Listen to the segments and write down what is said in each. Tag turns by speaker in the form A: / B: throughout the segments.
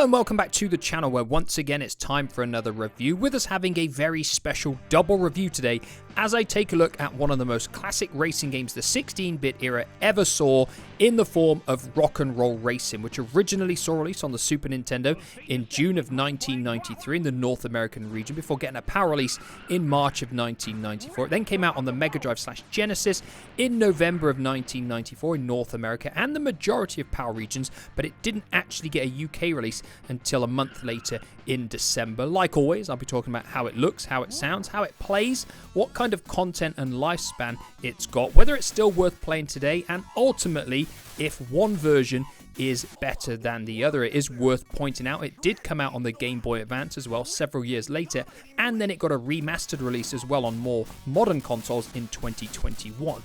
A: Hello and welcome back to the channel where once again it's time for another review, with us having a very special double review today as I take a look at one of the most classic racing games the 16-bit era ever saw in the form of Rock and Roll Racing, which originally saw release on the Super Nintendo in June of 1993 in the North American region before getting a power release in March of 1994. It then came out on the Mega Drive/Genesis in November of 1994 in North America and the majority of power regions, but it didn't actually get a UK release until a month later in December. Like always, I'll be talking about how it looks, how it sounds, how it plays, what kind of content and lifespan it's got, whether it's still worth playing today, and ultimately if one version is better than the other. It is worth pointing out it did come out on the Game Boy Advance as well several years later, and then it got a remastered release as well on more modern consoles in 2021.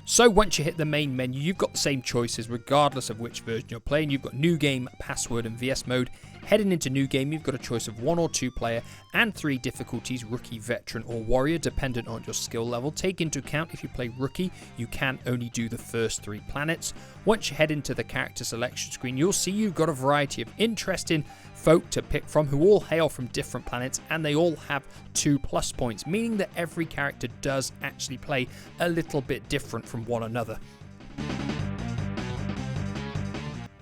A: So once you hit the main menu, you've got the same choices regardless of which version you're playing. You've got New Game, Password and VS Mode. Heading into New Game, you've got a choice of 1 or 2 player and 3 difficulties, Rookie, Veteran or Warrior, dependent on your skill level. Take into account if you play Rookie, you can only do the first 3 planets. Once you head into the character selection screen, you'll see you've got a variety of interesting folk to pick from who all hail from different planets, and they all have 2+ points, meaning that every character does actually play a little bit different from one another.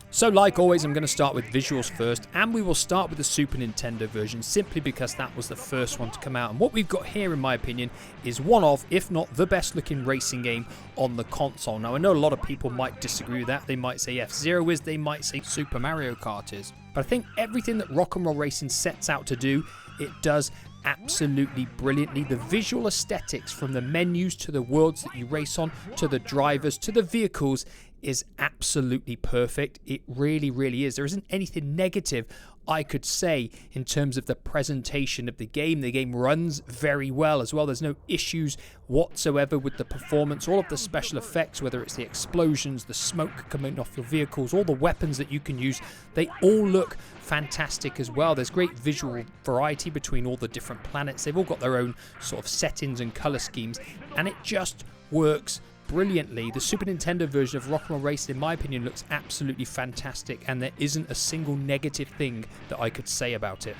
A: So like always, I'm going to start with visuals first, and we will start with the Super Nintendo version simply because that was the first one to come out. And what we've got here, in my opinion, is one of, if not the best looking racing game on the console. Now I know a lot of people might disagree with that. They might say F-Zero is, they might say Super Mario Kart is. But I think everything that Rock and Roll Racing sets out to do, it does absolutely brilliantly. The visual aesthetics, from the menus to the worlds that you race on, to the drivers, to the vehicles, is absolutely perfect. It really, really is. There isn't anything negative I could say in terms of the presentation of the game. The game runs very well as well. There's no issues whatsoever with the performance. All of the special effects, whether it's the explosions, the smoke coming off your vehicles, all the weapons that you can use, they all look fantastic as well. There's great visual variety between all the different planets. They've all got their own sort of settings and color schemes, and it just works brilliantly. The Super Nintendo version of Rock and Roll Racing, in my opinion, looks absolutely fantastic, and there isn't a single negative thing that I could say about it.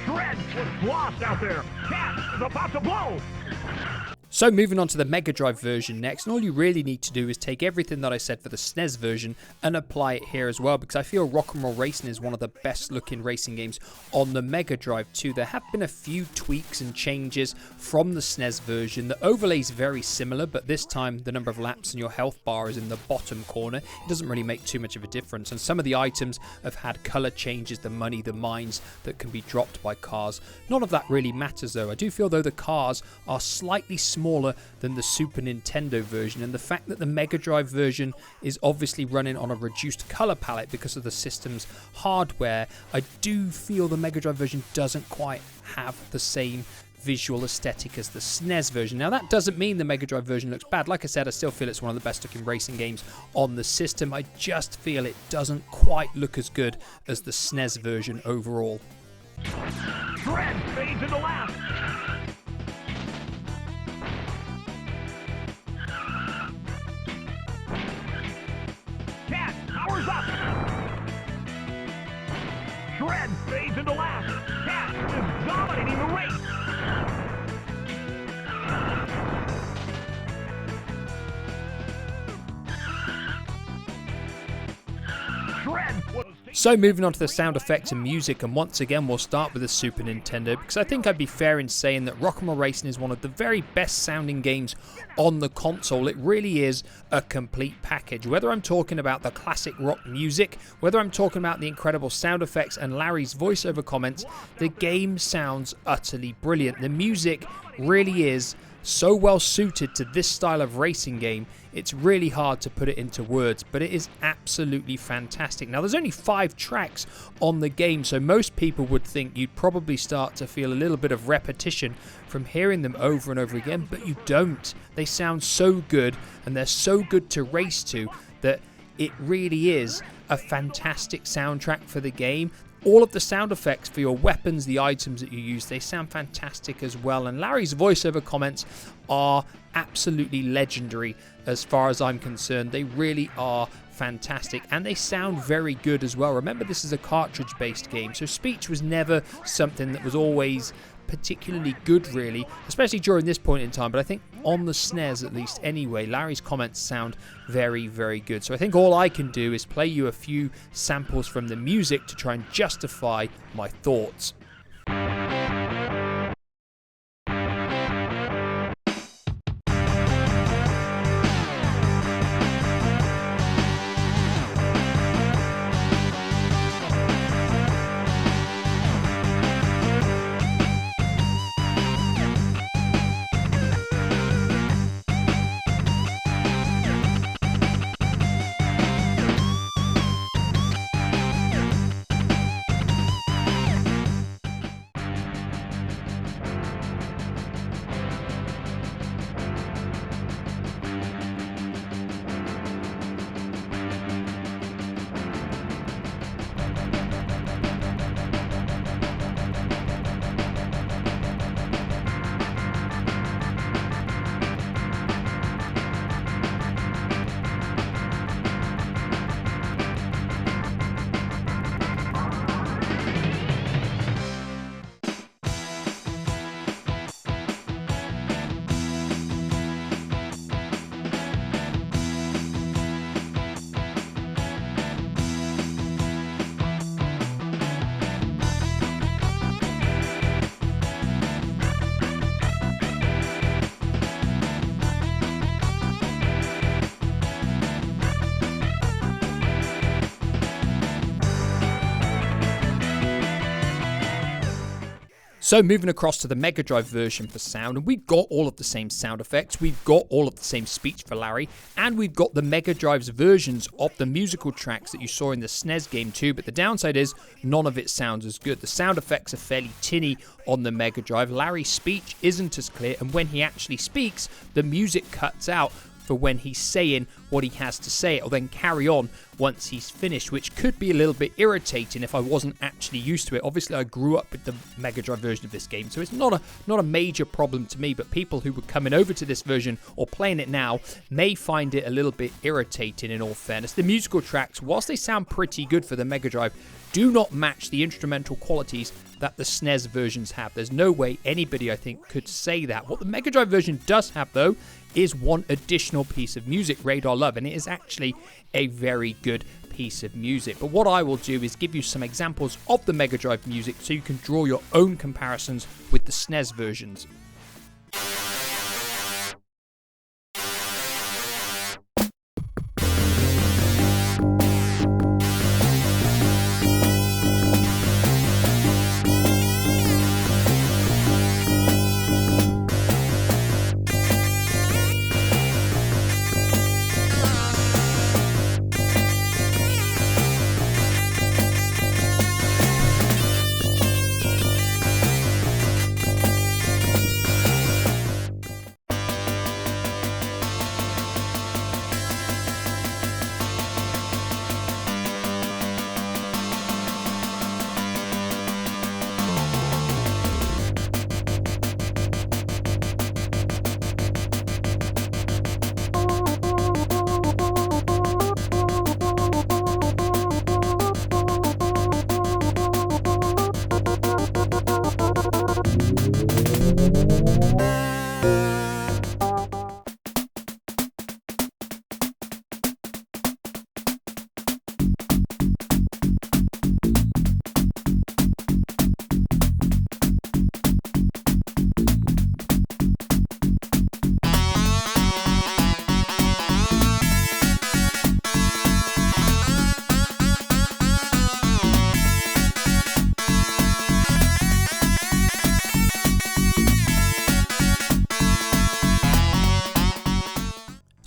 B: Shred was lost out there. Cat is about to blow.
A: So moving on to the Mega Drive version next, and all you really need to do is take everything that I said for the SNES version and apply it here as well, because I feel Rock and Roll Racing is one of the best looking racing games on the Mega Drive too. There have been a few tweaks and changes from the SNES version. The overlay is very similar, but this time the number of laps in your health bar is in the bottom corner. It doesn't really make too much of a difference, and some of the items have had color changes, the money, the mines that can be dropped by cars. None of that really matters though. I do feel though the cars are slightly smaller than the Super Nintendo version, and the fact that the Mega Drive version is obviously running on a reduced color palette because of the system's hardware, I do feel the Mega Drive version doesn't quite have the same visual aesthetic as the SNES version. Now that doesn't mean the Mega Drive version looks bad. Like I said, I still feel it's one of the best looking racing games on the system. I just feel it doesn't quite look as good as the SNES version overall.
B: Shred fades into last. Cat powers up. Shred fades into last. Cat is dominating the race.
A: So moving on to the sound effects and music, and once again we'll start with the Super Nintendo, because I think I'd be fair in saying that Rock and Roll Racing is one of the very best sounding games on the console. It really is a complete package. Whether I'm talking about the classic rock music, whether I'm talking about the incredible sound effects and Larry's voiceover comments, the game sounds utterly brilliant. The music really is so well suited to this style of racing game, it's really hard to put it into words, but it is absolutely fantastic. Now there's only 5 tracks on the game, so most people would think you'd probably start to feel a little bit of repetition from hearing them over and over again, but you don't. They sound so good, and they're so good to race to, that it really is a fantastic soundtrack for the game. all of the sound effects for your weapons, the items that you use, they sound fantastic as well. And Larry's voiceover comments are absolutely legendary as far as I'm concerned. They really are fantastic, and they sound very good as well. Remember, this is a cartridge-based game, so speech was never something that was always particularly good, really, especially during this point in time. But I think on the SNES, at least anyway, Larry's comments sound very, very good. So I think all I can do is play you a few samples from the music to try and justify my thoughts. So moving across to the Mega Drive version for sound, and we've got all of the same sound effects, we've got all of the same speech for Larry, and we've got the Mega Drive's versions of the musical tracks that you saw in the SNES game too, but the downside is none of it sounds as good. The sound effects are fairly tinny on the Mega Drive, Larry's speech isn't as clear, and when he actually speaks, the music cuts out for when he's saying what he has to say. It'll then carry on once he's finished, which could be a little bit irritating if I wasn't actually used to it. Obviously, I grew up with the Mega Drive version of this game, so it's not a major problem to me, but people who were coming over to this version or playing it now may find it a little bit irritating, in all fairness. The musical tracks, whilst they sound pretty good for the Mega Drive, do not match the instrumental qualities that the SNES versions have. There's no way anybody, I think, could say that. What the Mega Drive version does have, though, is one additional piece of music, Radar Love, and it is actually a very good piece of music. But what I will do is give you some examples of the Mega Drive music so you can draw your own comparisons with the SNES versions.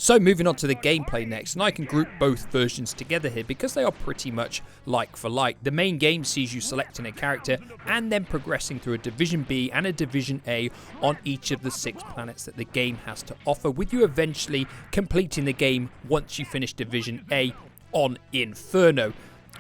A: So moving on to the gameplay next, and I can group both versions together here because they are pretty much like for like. The main game sees you selecting a character and then progressing through a Division B and a Division A on each of the 6 planets that the game has to offer, with you eventually completing the game once you finish Division A on Inferno.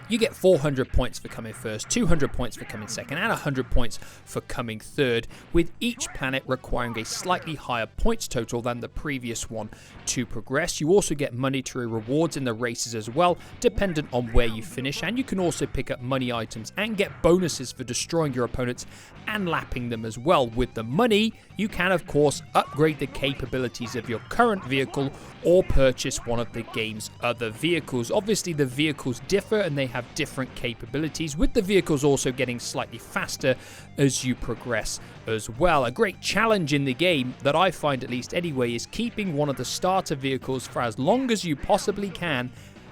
A: You get 400 points for coming first, 200 points for coming second, and 100 points for coming third, with each planet requiring a slightly higher points total than the previous one to progress. You also get monetary rewards in the races as well, dependent on where you finish, and you can also pick up money items and get bonuses for destroying your opponents and lapping them as well. With the money, you can of course upgrade the capabilities of your current vehicle or purchase one of the game's other vehicles. Obviously the vehicles differ and they have different capabilities, with the vehicles also getting slightly faster as you progress as well. A great challenge in the game, that I find at least anyway, is keeping one of the starter vehicles for as long as you possibly can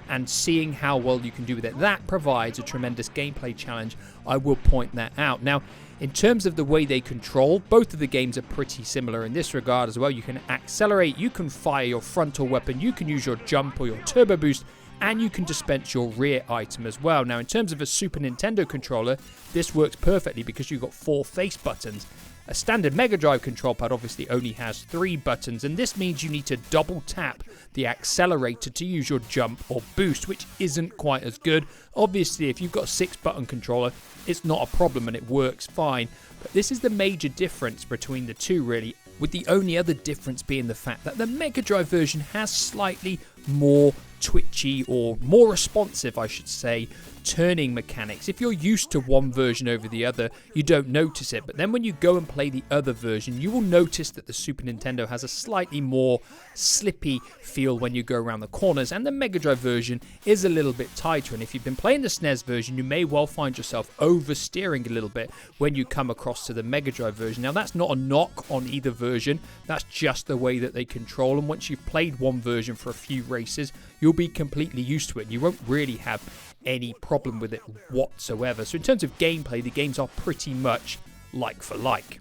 A: and seeing how well you can do with it. That provides a tremendous gameplay challenge, I will point that out. Now, in terms of the way they control, both of the games are pretty similar in this regard as well. You can accelerate, you can fire your frontal weapon, you can use your jump or your turbo boost, and you can dispense your rear item as well. Now, in terms of a Super Nintendo controller, this works perfectly because you've got 4 face buttons. A standard Mega Drive control pad obviously only has 3 buttons, and this means you need to double tap the accelerator to use your jump or boost, which isn't quite as good. Obviously, if you've got a 6-button controller, it's not a problem and it works fine. But this is the major difference between the two, really, with the only other difference being the fact that the Mega Drive version has slightly more twitchy, or more responsive I should say, turning mechanics. If you're used to one version over the other, you don't notice it, but then when you go and play the other version, you will notice that the Super Nintendo has a slightly more slippy feel when you go around the corners, and the Mega Drive version is a little bit tighter. And if you've been playing the SNES version, you may well find yourself oversteering a little bit when you come across to the Mega Drive version. Now, that's not a knock on either version, that's just the way that they control, and once you've played one version for a few races, you'll be completely used to it and you won't really have any problem with it whatsoever. So in terms of gameplay, the games are pretty much like for like.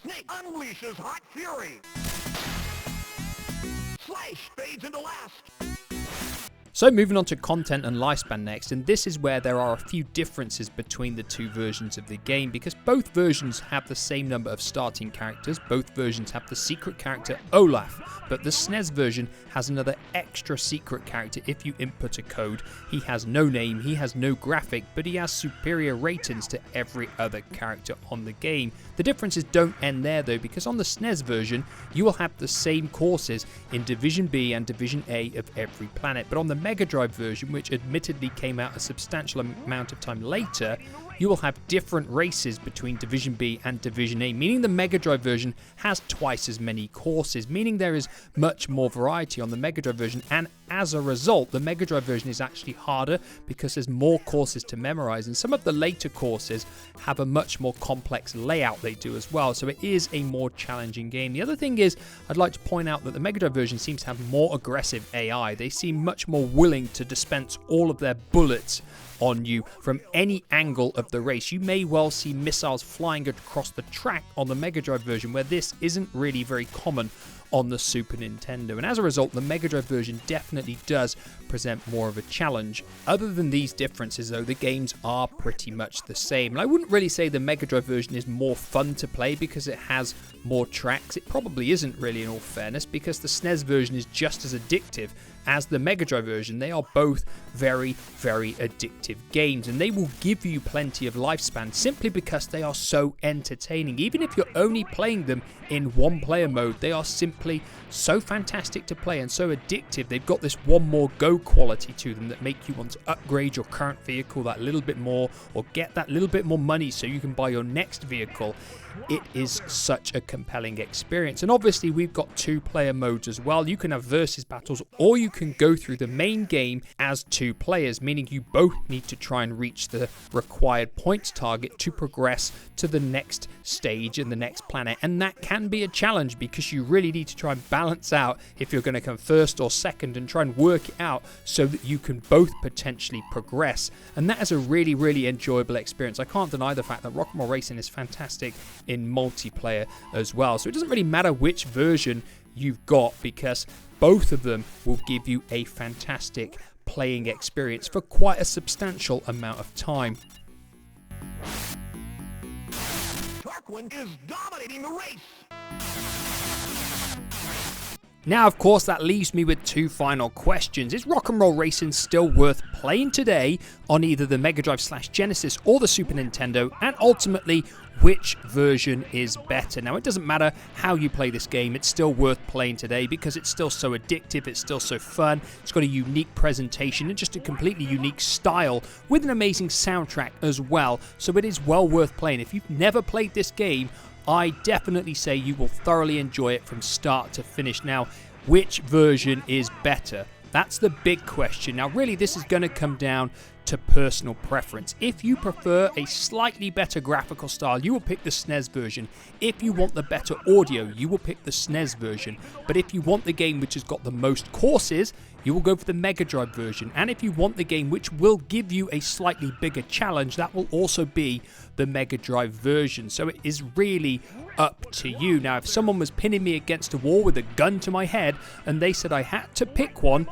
B: Snake unleashes hot fury. Slash fades into last.
A: So moving on to content and lifespan next, and this is where there are a few differences between the two versions of the game, because both versions have the same number of starting characters, both versions have the secret character Olaf, but the SNES version has another extra secret character if you input a code. He has no name, he has no graphic, but he has superior ratings to every other character on the game. The differences don't end there though, because on the SNES version you will have the same courses in Division B and Division A of every planet, but on the Mega Drive version, which admittedly came out a substantial amount of time later, you will have different races between Division B and Division A, meaning the Mega Drive version has twice as many courses, meaning there is much more variety on the Mega Drive version, and as a result, the Mega Drive version is actually harder because there's more courses to memorize, and some of the later courses have a much more complex layout they do as well, so it is a more challenging game. The other thing is, I'd like to point out that the Mega Drive version seems to have more aggressive AI. They seem much more willing to dispense all of their bullets on you from any angle of the race. You may well see missiles flying across the track on the Mega Drive version, where this isn't really very common on the Super Nintendo, and as a result the Mega Drive version definitely does present more of a challenge. Other than these differences though, the games are pretty much the same, and I wouldn't really say the Mega Drive version is more fun to play because it has more tracks. It probably isn't really, in all fairness, because the SNES version is just as addictive as the Mega Drive version. They are both very, very addictive games, and they will give you plenty of lifespan simply because they are so entertaining. Even if you're only playing them in one player mode, they are simply so fantastic to play and so addictive. They've got this one more go quality to them that make you want to upgrade your current vehicle that little bit more, or get that little bit more money so you can buy your next vehicle. It is such a compelling experience, and obviously we've got 2-player modes as well. You can have versus battles, or you can go through the main game as 2 players, meaning you both need to try and reach the required points target to progress to the next stage in the next planet, and that can be a challenge because you really need to try and balance out if you're going to come first or second and try and work it out so that you can both potentially progress, and that is a really, really enjoyable experience. I can't deny the fact that Rock'n'Roll Racing is fantastic in multiplayer as well, so it doesn't really matter which version you've got because both of them will give you a fantastic playing experience for quite a substantial amount of time.
B: Tarquin is dominating the race.
A: Now, of course, that leaves me with two final questions. Is Rock'n'Roll Racing still worth playing today on either the Mega Drive / Genesis or the Super Nintendo? And ultimately, which version is better? Now, it doesn't matter how you play this game, it's still worth playing today because it's still so addictive, it's still so fun, it's got a unique presentation and just a completely unique style with an amazing soundtrack as well. So it is well worth playing. If you've never played this game, I definitely say you will thoroughly enjoy it from start to finish. Now, which version is better? That's the big question. Now, really, this is going to come down to personal preference. If you prefer a slightly better graphical style, you will pick the SNES version. If you want the better audio, you will pick the SNES version. But if you want the game which has got the most courses, you will go for the Mega Drive version. And if you want the game which will give you a slightly bigger challenge, that will also be the Mega Drive version. So it is really up to you. Now, if someone was pinning me against a wall with a gun to my head and they said I had to pick one,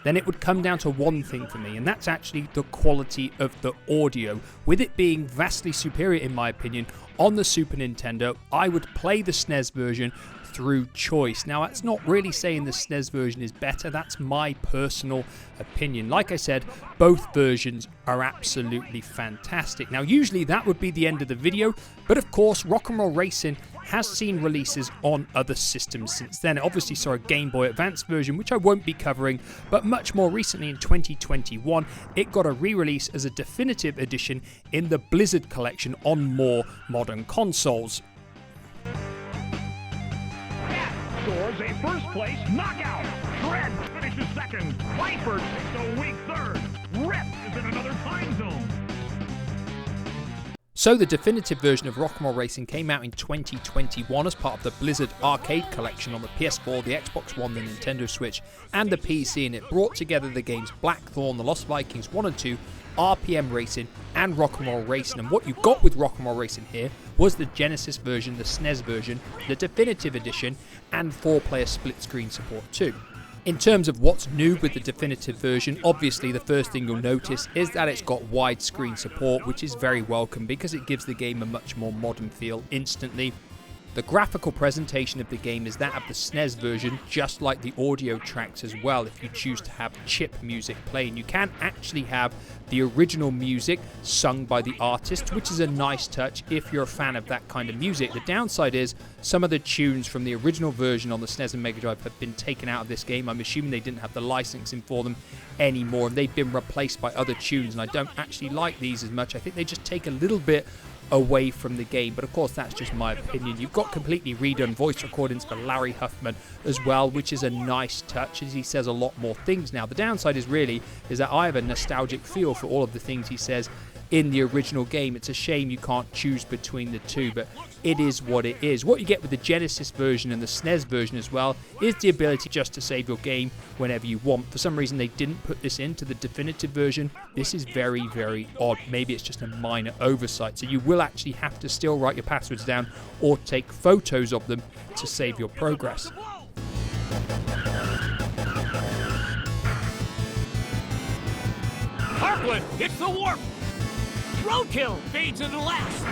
A: then it would come down to one thing for me, and that's actually the quality of the audio. With it being vastly superior, in my opinion, on the Super Nintendo, I would play the SNES version through choice. Now, that's not really saying the SNES version is better, that's my personal opinion. Like I said, both versions are absolutely fantastic. Now, usually that would be the end of the video, but of course, Rock'n'Roll Racing has seen releases on other systems since then. It obviously saw a Game Boy Advance version, which I won't be covering, but much more recently in 2021, it got a re-release as a definitive edition in the Blizzard collection on more modern consoles.
B: Cat scores a first place knockout. Fred finishes second. Viper takes a weak third. Rip is in another time zone.
A: So the definitive version of Rock'n'Roll Racing came out in 2021 as part of the Blizzard Arcade Collection on the PS4, the Xbox One, the Nintendo Switch, and the PC, and it brought together the games Blackthorn, The Lost Vikings 1 and 2, RPM Racing, and Rock'n'Roll Racing. And what you got with Rock'n'Roll Racing here was the Genesis version, the SNES version, the definitive edition, and 4-player split-screen support too. In terms of what's new with the definitive version, obviously the first thing you'll notice is that it's got widescreen support, which is very welcome because it gives the game a much more modern feel instantly. The graphical presentation of the game is that of the SNES version, just like the audio tracks as well. If you choose to have chip music playing, you can actually have the original music sung by the artist, which is a nice touch if you're a fan of that kind of music. The downside is some of the tunes from the original version on the SNES and Mega Drive have been taken out of this game. I'm assuming they didn't have the licensing for them anymore, and they've been replaced by other tunes, and I don't actually like these as much. I think they just take a little bit away from the game, but of course that's just my opinion. You've got completely redone voice recordings for Larry Huffman as well, which is a nice touch as he says a lot more things now. The downside is that I have a nostalgic feel for all of the things he says in the original game. It's a shame you can't choose between the two, but it is what it is. What you get with the Genesis version and the SNES version as well is the ability just to save your game whenever you want. For some reason they didn't put this into the definitive version. This is very, very odd. Maybe it's just a minor oversight. So you will actually have to still write your passwords down or take photos of them to save your progress.
B: Parkland hits the warp. Roadkill fades into last.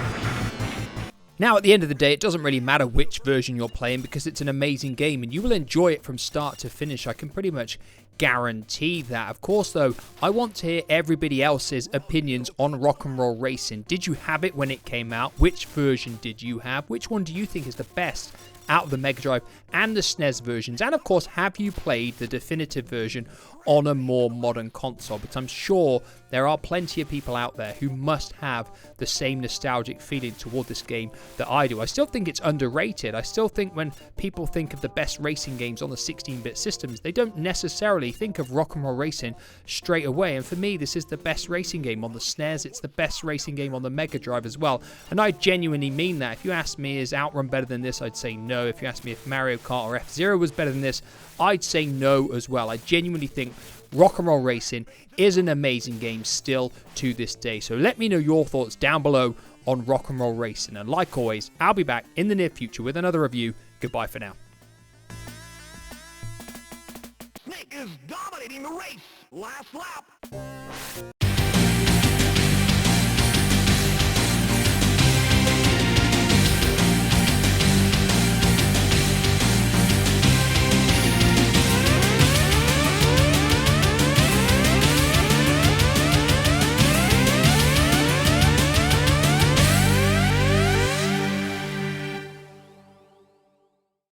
A: Now, at the end of the day, it doesn't really matter which version you're playing because it's an amazing game and you will enjoy it from start to finish. I can pretty much guarantee that. Of course, though, I want to hear everybody else's opinions on Rock'n'Roll Racing. Did you have it when it came out? Which version did you have? Which one do you think is the best out of the Mega Drive and the SNES versions? And of course, have you played the definitive version on a more modern console? But I'm sure there are plenty of people out there who must have the same nostalgic feeling toward this game that I do. I still think it's underrated. I still think when people think of the best racing games on the 16-bit systems, they don't necessarily think of Rock'n'Roll Racing straight away. And for me, this is the best racing game on the SNES. It's the best racing game on the Mega Drive as well. And I genuinely mean that. If you ask me, is Outrun better than this? I'd say no. If you ask me if Mario Kart or F-Zero was better than this, I'd say no as well. I genuinely think Rock'n'Roll Racing is an amazing game still to this day. So let me know your thoughts down below on Rock'n'Roll Racing. And like always, I'll be back in the near future with another review. Goodbye for now.
B: Snake is dominating the race. Last lap.